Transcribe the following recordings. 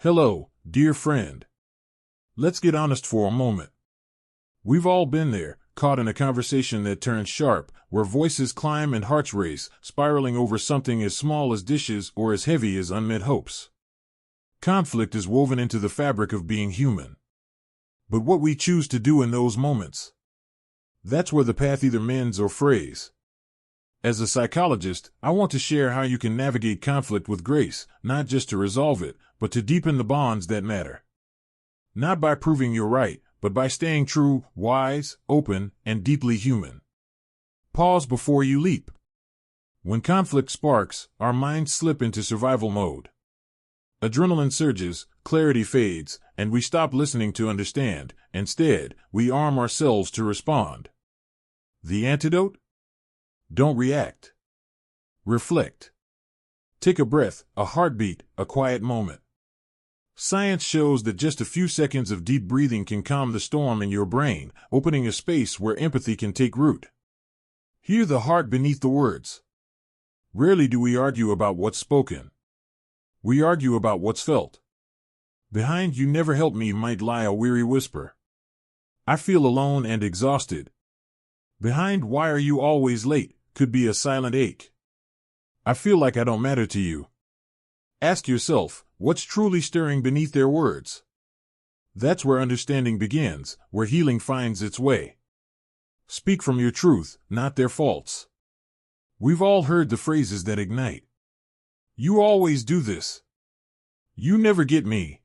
Hello, dear friend. Let's get honest for a moment. We've all been there, caught in a conversation that turns sharp, where voices climb and hearts race, spiraling over something as small as dishes or as heavy as unmet hopes. Conflict is woven into the fabric of being human. But what we choose to do in those moments, that's where the path either mends or frays. As a psychologist, I want to share how you can navigate conflict with grace, not just to resolve it, but to deepen the bonds that matter. Not by proving you're right, but by staying true, wise, open, and deeply human. Pause before you leap. When conflict sparks, our minds slip into survival mode. Adrenaline surges, clarity fades, and we stop listening to understand. Instead, we arm ourselves to respond. The antidote? Don't react. Reflect. Take a breath, a heartbeat, a quiet moment. Science shows that just a few seconds of deep breathing can calm the storm in your brain, opening a space where empathy can take root. Hear the heart beneath the words. Rarely do we argue about what's spoken. We argue about what's felt. Behind "you never helped me" might lie a weary whisper. I feel alone and exhausted. Behind "why are you always late" could be a silent ache. I feel like I don't matter to you. Ask yourself, what's truly stirring beneath their words? That's where understanding begins, where healing finds its way. Speak from your truth, not their faults. We've all heard the phrases that ignite. You always do this. You never get me.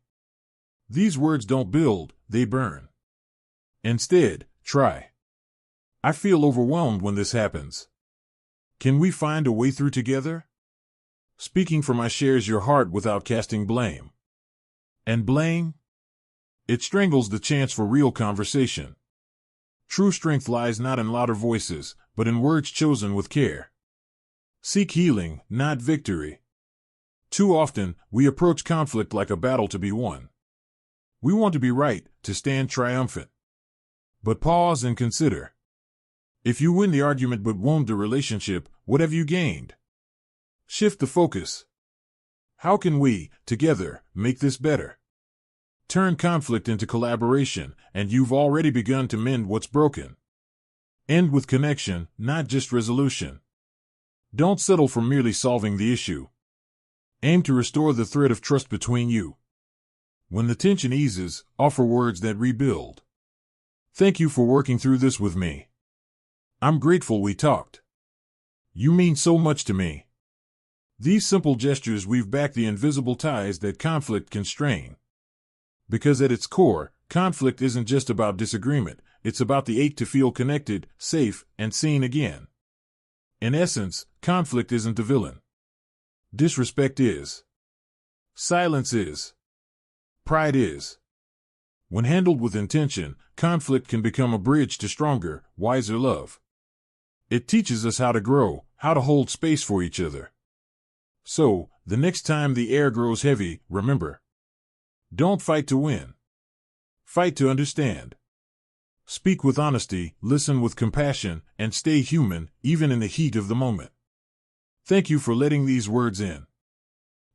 These words don't build, they burn. Instead, try. I feel overwhelmed when this happens. Can we find a way through together? Speaking from "I" shares your heart without casting blame. And blame? It strangles the chance for real conversation. True strength lies not in louder voices, but in words chosen with care. Seek healing, not victory. Too often, we approach conflict like a battle to be won. We want to be right, to stand triumphant. But pause and consider. If you win the argument but wound the relationship, what have you gained? Shift the focus. How can we, together, make this better? Turn conflict into collaboration, and you've already begun to mend what's broken. End with connection, not just resolution. Don't settle for merely solving the issue. Aim to restore the thread of trust between you. When the tension eases, offer words that rebuild. Thank you for working through this with me. I'm grateful we talked. You mean so much to me. These simple gestures weave back the invisible ties that conflict can strain. Because at its core, conflict isn't just about disagreement, it's about the ache to feel connected, safe, and seen again. In essence, conflict isn't the villain. Disrespect is. Silence is. Pride is. When handled with intention, conflict can become a bridge to stronger, wiser love. It teaches us how to grow, how to hold space for each other. So, the next time the air grows heavy, remember. Don't fight to win. Fight to understand. Speak with honesty, listen with compassion, and stay human, even in the heat of the moment. Thank you for letting these words in.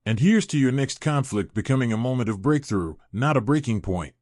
And here's to your next conflict becoming a moment of breakthrough, not a breaking point.